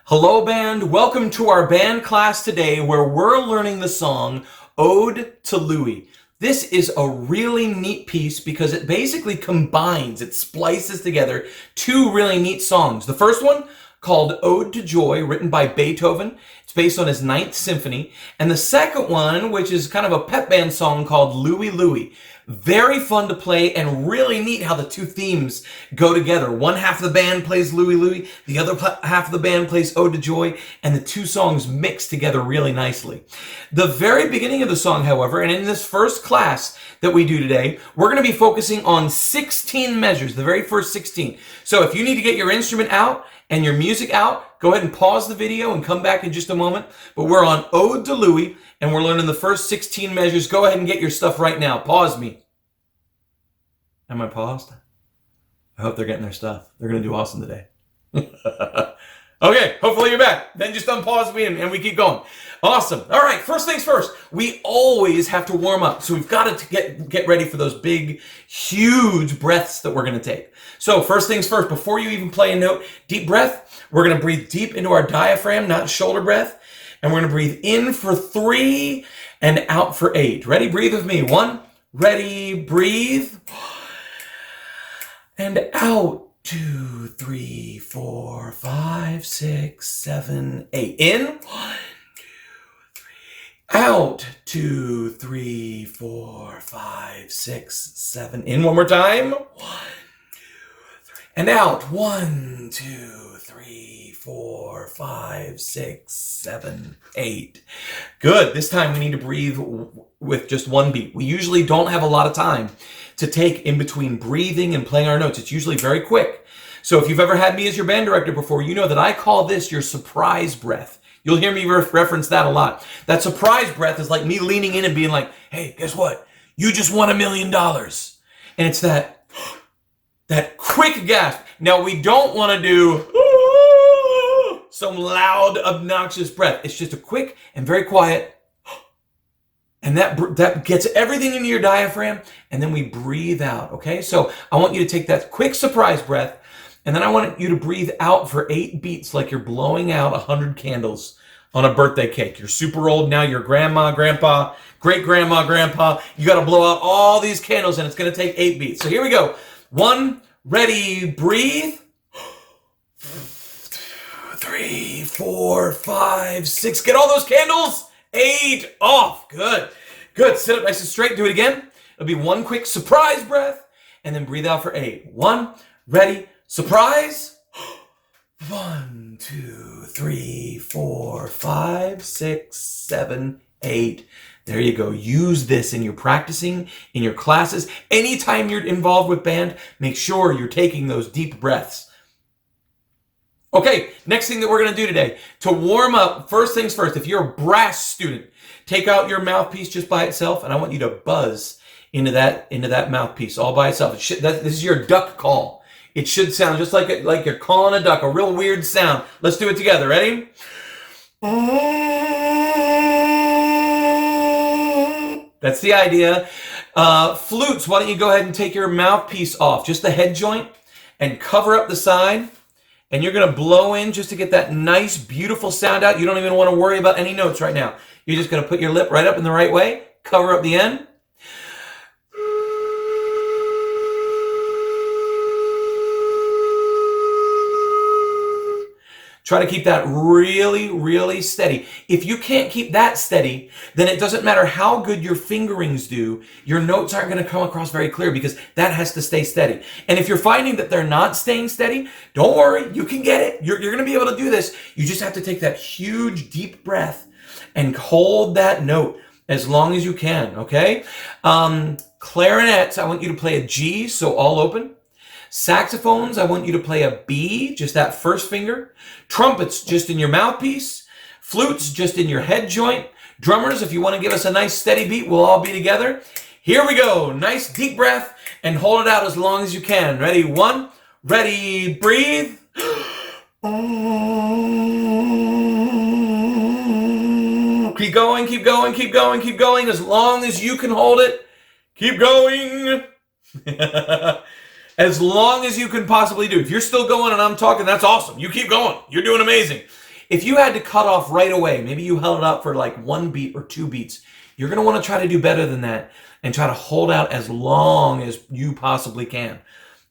Hello band, welcome to our band class today where we're learning the song Ode to Louie. This is a really neat piece because it basically combines, it splices together two really neat songs. The first one called Ode to Joy, written by Beethoven. It's based on his Ninth Symphony. And the second one, which is kind of a pep band song called Louie Louie. Very fun to play and really neat how the two themes go together. One half of the band plays Louie Louie, the other half of the band plays Ode to Joy, and the two songs mix together really nicely. The very beginning of the song, however, and in this first class that we do today, we're going to be focusing on 16 measures, the very first 16. So if you need to get your instrument out and your music out, go ahead and pause the video and come back in just a moment. But we're on Ode to Louie, and we're learning the first 16 measures. Go ahead and get your stuff right now. Pause me. Am I paused? I hope they're getting their stuff. They're going to do awesome today. Okay, hopefully you're back. Then just unpause me and we keep going. Awesome. All right, first things first. We always have to warm up. So we've got to get ready for those big, huge breaths that we're going to take. So first things first, before you even play a note, deep breath. We're going to breathe deep into our diaphragm, not shoulder breath. And we're going to breathe in for 3 and out for 8. Ready? Breathe with me. 1, ready, breathe. And out. 2, 3, 4, 5, 6, 7, 8. In. 1, 2, 3. Out. 2, 3, 4, 5, 6, 7. In one more time. 1, 2, 3. And out. 1, 2, 3, 4, 5, 6, 7, 8. Good. This time we need to breathe with just one beat. We usually don't have a lot of time to take in between breathing and playing our notes. It's usually very quick. So if you've ever had me as your band director before, you know that I call this your surprise breath. You'll hear me reference that a lot. That surprise breath is like me leaning in and being like, hey, guess what? You just won $1 million. And it's that quick gasp. Now, we don't want to do some loud, obnoxious breath. It's just a quick and very quiet. And that gets everything into your diaphragm, and then we breathe out, okay? So I want you to take that quick surprise breath, and then I want you to breathe out for 8 beats like you're blowing out 100 candles on a birthday cake. You're super old now, you're grandma, grandpa, great-grandma, grandpa. You got to blow out all these candles, and it's going to take 8 beats. So here we go. 1, ready, breathe. 2, 3, 4, 5, 6. Get all those candles. 8 off. Good. Good. Sit up nice and straight. Do it again. It'll be 1 quick surprise breath and then breathe out for 8. 1, ready, surprise. 1, 2, 3, 4, 5, 6, 7, 8. There you go. Use this in your practicing, in your classes. Anytime you're involved with band, make sure you're taking those deep breaths. Okay, next thing that we're going to do today, to warm up, first things first, if you're a brass student, take out your mouthpiece just by itself, and I want you to buzz into that mouthpiece all by itself. This is your duck call. It should sound just like you're calling a duck, a real weird sound. Let's do it together. Ready? That's the idea. Flutes, why don't you go ahead and take your mouthpiece off, just the head joint, and cover up the side. And you're going to blow in just to get that nice, beautiful sound out. You don't even want to worry about any notes right now. You're just going to put your lip right up in the right way, cover up the end. Try to keep that really, really steady. If you can't keep that steady, then it doesn't matter how good your fingerings do, your notes aren't going to come across very clear because that has to stay steady. And if you're finding that they're not staying steady, don't worry, you can get it. You're going to be able to do this. You just have to take that huge, deep breath and hold that note as long as you can, okay? Clarinets, I want you to play a G, so all open. Saxophones, I want you to play a B, just that first finger. Trumpets, just in your mouthpiece. Flutes, just in your head joint. Drummers, if you want to give us a nice steady beat, we'll all be together. Here we go. Nice deep breath and hold it out as long as you can. Ready? 1, ready, breathe. Keep going, keep going, keep going, keep going. As long as you can hold it, keep going. As long as you can possibly do. If you're still going and I'm talking, that's awesome. You keep going. You're doing amazing. If you had to cut off right away, maybe you held it up for like 1 beat or 2 beats, you're going to want to try to do better than that and try to hold out as long as you possibly can.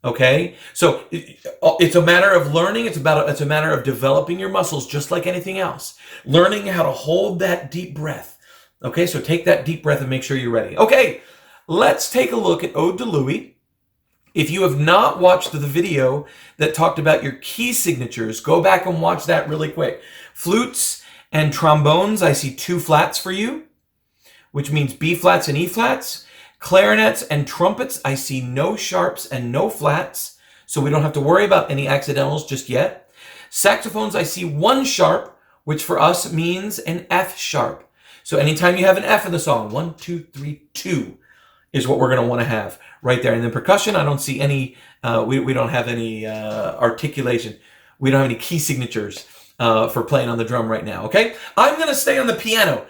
Okay? So it's a matter of learning. It's a matter of developing your muscles just like anything else. Learning how to hold that deep breath. Okay? So take that deep breath and make sure you're ready. Okay. Let's take a look at Ode to Louie. If you have not watched the video that talked about your key signatures, go back and watch that really quick. Flutes and trombones, I see 2 flats for you, which means B flats and E flats. Clarinets and trumpets, I see no sharps and no flats, so we don't have to worry about any accidentals just yet. Saxophones, I see 1 sharp, which for us means an F sharp. So anytime you have an F in the song, 1, 2, 3, 2 is what we're going to want to have right there. And then percussion, I don't see any, we don't have any articulation. We don't have any key signatures for playing on the drum right now, okay? I'm going to stay on the piano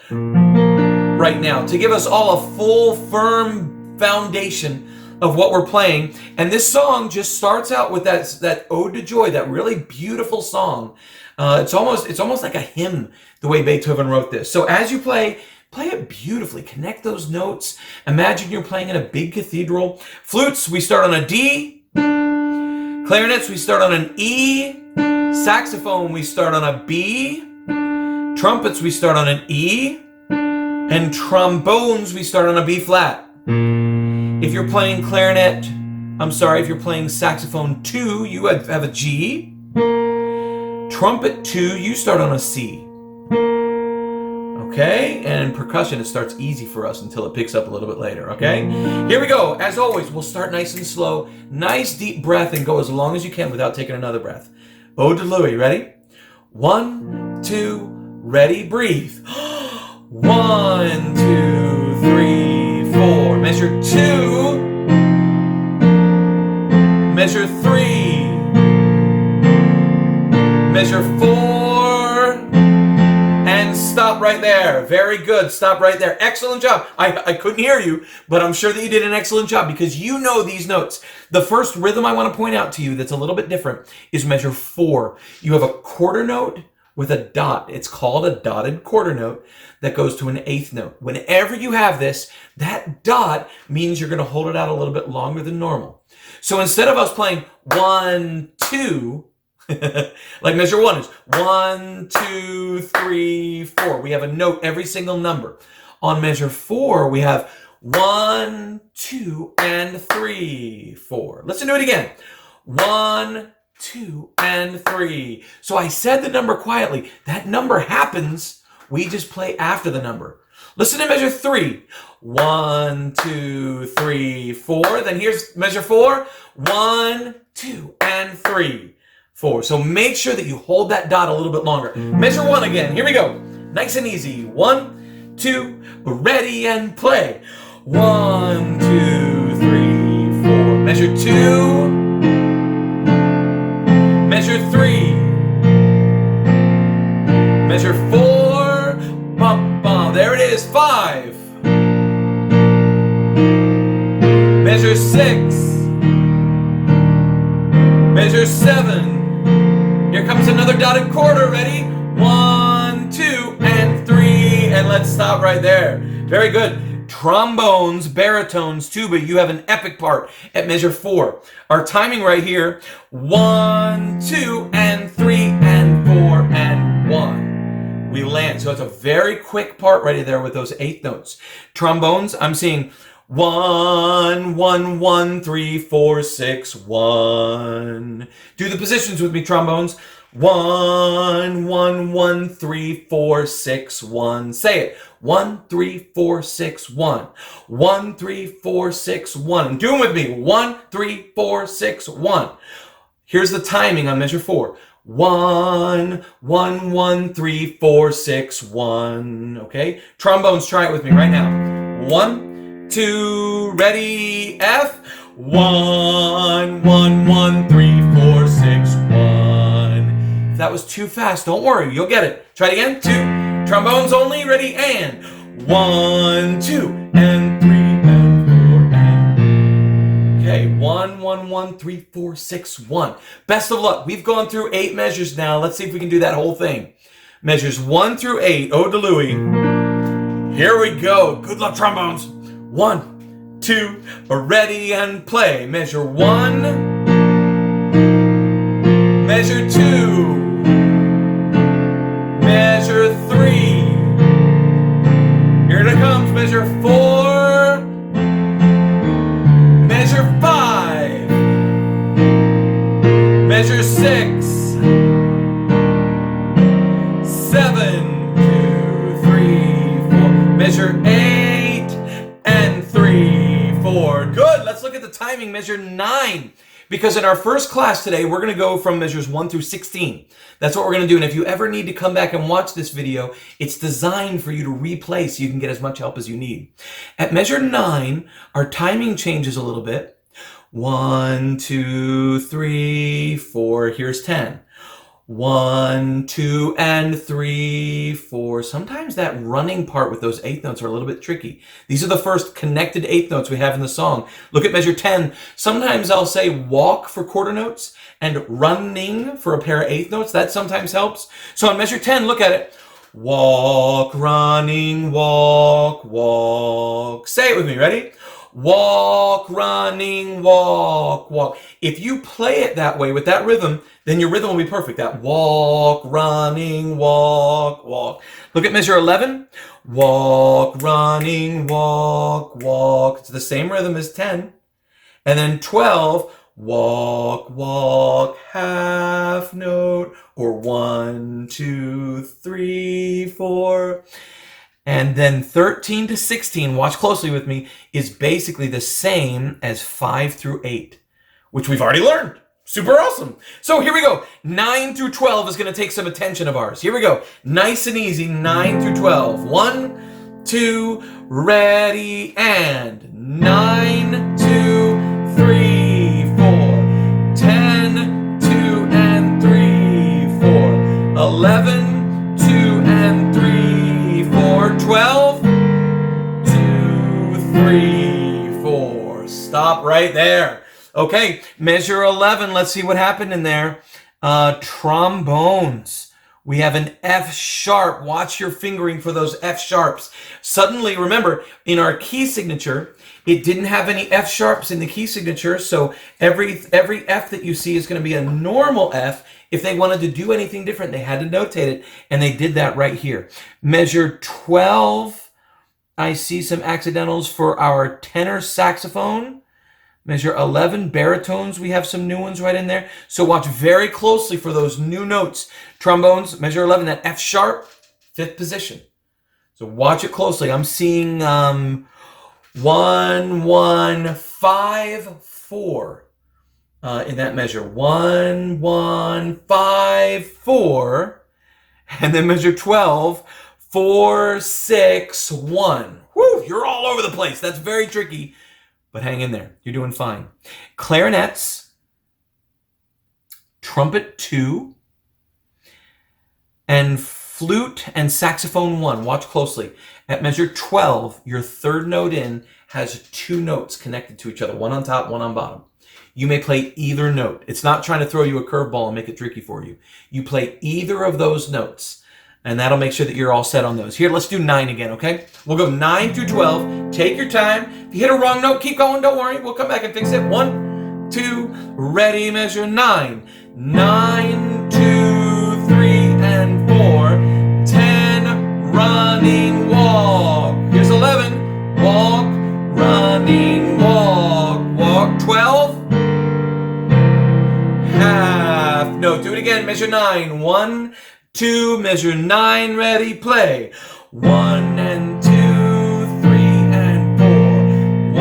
right now to give us all a full, firm foundation of what we're playing. And this song just starts out with that Ode to Joy, that really beautiful song. It's almost like a hymn, the way Beethoven wrote this. So as you play it beautifully. Connect those notes. Imagine you're playing in a big cathedral. Flutes, we start on a D. Clarinets, we start on an E. Saxophone, we start on a B. Trumpets, we start on an E. And trombones, we start on a B flat. If you're playing if you're playing saxophone 2, you have a G. Trumpet 2, you start on a C. Okay, and in percussion, it starts easy for us until it picks up a little bit later, okay? Here we go. As always, we'll start nice and slow. Nice deep breath and go as long as you can without taking another breath. Ode to Louie, ready? 1, 2, ready, breathe. 1, 2, 3, 4. Measure 2. Measure 3. Measure 4. And stop right there. Very good. Stop right there. Excellent job. I couldn't hear you, but I'm sure that you did an excellent job because you know these notes. The first rhythm I want to point out to you that's a little bit different is measure 4. You have a quarter note with a dot. It's called a dotted quarter note that goes to an 8th note. Whenever you have this, that dot means you're going to hold it out a little bit longer than normal. So instead of us playing 1, 2, like measure 1 is 1, 2, 3, 4. We have a note every single number. On measure 4, we have 1, 2, and 3, 4. Let's do it again. 1, 2, and 3. So I said the number quietly. That number happens. We just play after the number. Listen to measure 3. 1, 2, 3, 4. Then here's measure 4. 1, 2, and 3, 4. So make sure that you hold that dot a little bit longer. Measure 1 again. Here we go. Nice and easy. 1, 2, ready and play. 1, 2, 3, 4. Measure 2. Measure 3. Measure 4. Bum, bum. There it is. 5. Measure 6. Measure 7. Here comes another dotted quarter. Ready? 1, 2, and 3. And let's stop right there. Very good. Trombones, baritones, tuba. You have an epic part at measure 4. Our timing right here. 1, 2, and 3, and 4, and 1. We land. So it's a very quick part right there with those 8 notes. Trombones, I'm seeing 1, 1, 1, 3, 4, 6, 1. Do the positions with me, trombones. 1, 1, 1, 3, 4, 6, 1. Say it. 1, 3, 4, 6, 1. 1, 3, 4, 6, 1. And do them with me. 1, 3, 4, 6, 1. Here's the timing on measure 4. 1, 1, 1, 3, 4, 6, 1. Okay? Trombones, try it with me right now. 1, 2, ready, F. 1, 1, 1, 3, 4, 6, 1. If that was too fast, don't worry, you'll get it. Try it again. 2. Trombones only, ready, and 1, 2, and 3, and 4, and. Okay, 1, 1, 1, 3, 4, 6, 1. Best of luck. We've gone through 8 measures now. Let's see if we can do that whole thing. Measures 1 through 8. Ode to Louie. Here we go. Good luck, trombones. 1, 2, ready and play. Measure 1. Measure 2. Measure 3. Here it comes. Measure 4. Measure 5. Measure 6. 7, 2, 3, 4. Measure 8 and 3, 4. Good. Let's look at the timing. Measure 9. Because in our first class today, we're going to go from measures 1 through 16. That's what we're going to do. And if you ever need to come back and watch this video, it's designed for you to replay so you can get as much help as you need. At measure 9, our timing changes a little bit. 1, 2, 3, 4. Here's 10. 1, 2, and 3, 4. Sometimes that running part with those eighth notes are a little bit tricky. These are the first connected eighth notes we have in the song. Look at measure 10. Sometimes I'll say walk for quarter notes and running for a pair of eighth notes. That sometimes helps. So on measure 10, look at it. Walk, running, walk, walk. Say it with me. Ready? Walk, running, walk, walk. If you play it that way with that rhythm, then your rhythm will be perfect. That walk, running, walk, walk. Look at measure 11. Walk, running, walk, walk. It's the same rhythm as 10. And then 12. Walk, walk, half note, or 1, 2, 3, 4. And then 13 to 16, watch closely with me, is basically the same as 5 through 8, which we've already learned. Super awesome. So here we go. 9 through 12 is going to take some attention of ours. Here we go. Nice and easy. 9 through 12. 1, 2, ready, and 9, 2, 3, 4. 10, 2, and 3, 4. 11, 2, and 3, 4. 12, 2, 3, 4. Stop right there. Okay, measure 11. Let's see what happened in there. Trombones. We have an F sharp. Watch your fingering for those F sharps. Suddenly, remember, in our key signature, it didn't have any F sharps in the key signature, so every F that you see is going to be a normal F. If they wanted to do anything different, they had to notate it, and they did that right here. Measure 12, I see some accidentals for our tenor saxophone. Measure 11, baritones, we have some new ones right in there. So watch very closely for those new notes. Trombones, measure 11, that F sharp, 5th position. So watch it closely. I'm seeing 1, 1, 5, 4 in that measure. 1, 1, 5, 4. And then measure 12, 4, 6, 1. Woo, you're all over the place. That's very tricky. But hang in there. You're doing fine. Clarinets, trumpet 2, and flute and saxophone 1. Watch closely. At measure 12, your third note in has 2 notes connected to each other, one on top, one on bottom. You may play either note. It's not trying to throw you a curveball and make it tricky for you. You play either of those notes, and that'll make sure that you're all set on those. Here, let's do 9 again, okay? We'll go 9 through 12. Take your time. If you hit a wrong note, keep going. Don't worry. We'll come back and fix it. 1, 2, ready, measure 9. 9, 2, 3, and 4. 10, running, walk. Here's 11. Walk, running, walk, walk. 12, half note. Do it again. Measure 9. 1, 2, measure 9, ready, play. 1 and 2, 3 and 4.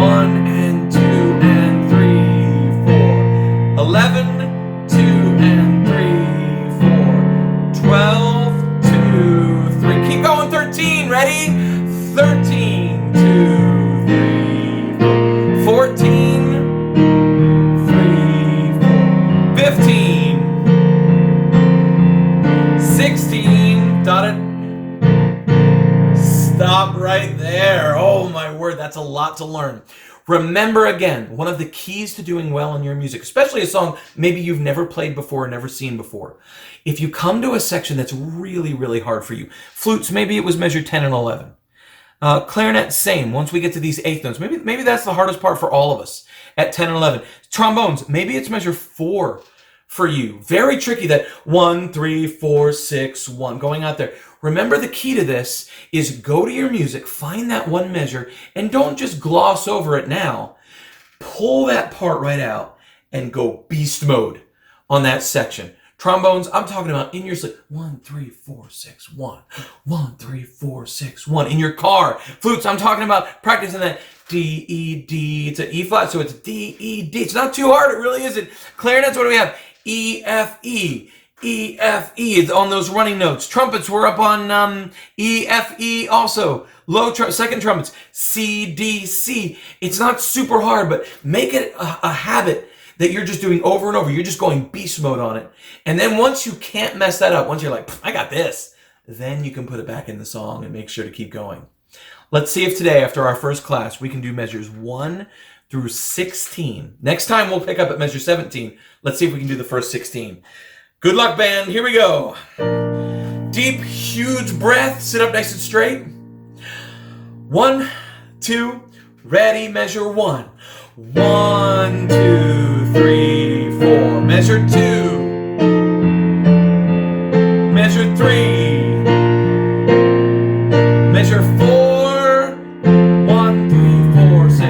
1 and 2 and 3, 4. 11, 2 and 3, 4. 12, 2, 3. Keep going, 13, ready? 13, 2, 3, 4. 14, 3, 4. 15. 16, dot it. Stop lot to learn. Remember again, one of the keys to doing well in your music, especially a song maybe you've never played before, never seen before. If you come to a section that's really, really hard for you, flutes, maybe it was measure 10 and 11. Clarinet, same. Once we get to these eighth notes, maybe that's the hardest part for all of us at 10 and 11. Trombones, maybe it's measure 4 for you. Very tricky, that 1, 3, 4, 6, 1, going out there. Remember, the key to this is go to your music, find that one measure, and don't just gloss over it now. Pull that part right out and go beast mode on that section. Trombones, I'm talking about in your sleep. 1, 3, 4, 6, 1. 1, 3, 4, 6, 1. In your car. Flutes, I'm talking about practicing that D, E, D. It's an E flat, so it's D, E, D. It's not too hard. It really isn't. Clarinets, what do we have? E, F, E. E, F, E. It's on those running notes. Trumpets, we're up on E, F, E also. Second trumpets, C, D, C. It's not super hard, but make it a habit that you're just doing over and over. You're just going beast mode on it. And then once you can't mess that up, once you're like, I got this, then you can put it back in the song and make sure to keep going. Let's see if today, after our first class, we can do measures 1 through 16. Next time, we'll pick up at measure 17. Let's see if we can do the first 16. Good luck, band. Here we go. Deep, huge breath. Sit up nice and straight. 1, 2, ready, measure 1. 1, 2, 3, 4. Measure 2. Measure 3. Measure 4. 1, 3, 4, 6.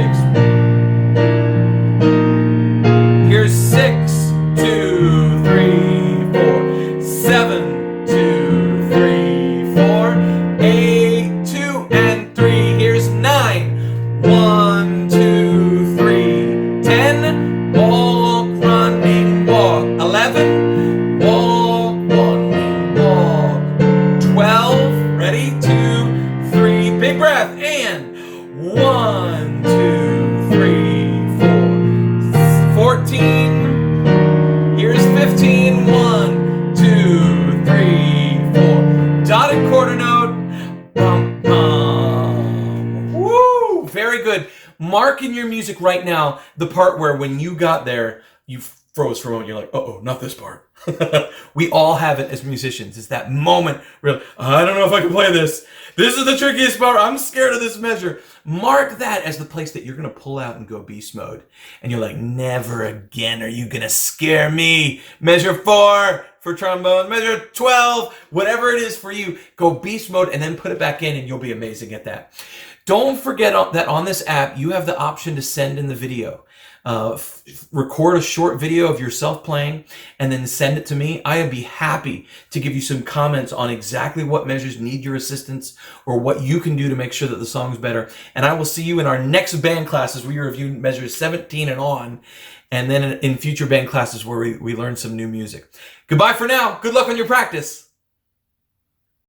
Here's 6, 2, 3, 4. 7, 2, 3, 4. 8, 2, and 3. Here's 9. 1, 2, 3. 10. Walk, running, walk. 11. Walk, running, walk. 12. Ready? 2, 3. Big breath. And 1, 2, 3, 4. 14. Here's 15. 1, 2, 3, 4. Dotted quarter note. Bum, bum. Woo! Very good. Mark in your music right now the part where when you got there, you froze for a moment. You're like, uh-oh, not this part. We all have it as musicians. It's that moment where, I don't know if I can play this. This is the trickiest part. I'm scared of this measure. Mark that as the place that you're going to pull out and go beast mode. And you're like, never again are you going to scare me. Measure 4 for trombone, measure 12, whatever it is for you, go beast mode and then put it back in and you'll be amazing at that. Don't forget that on this app, you have the option to send in the video. Record a short video of yourself playing and then send it to me. I would be happy to give you some comments on exactly what measures need your assistance or what you can do to make sure that the song's better. And I will see you in our next band classes where we review measures 17 and on, and then in future band classes where we learn some new music. Goodbye for now. Good luck on your practice.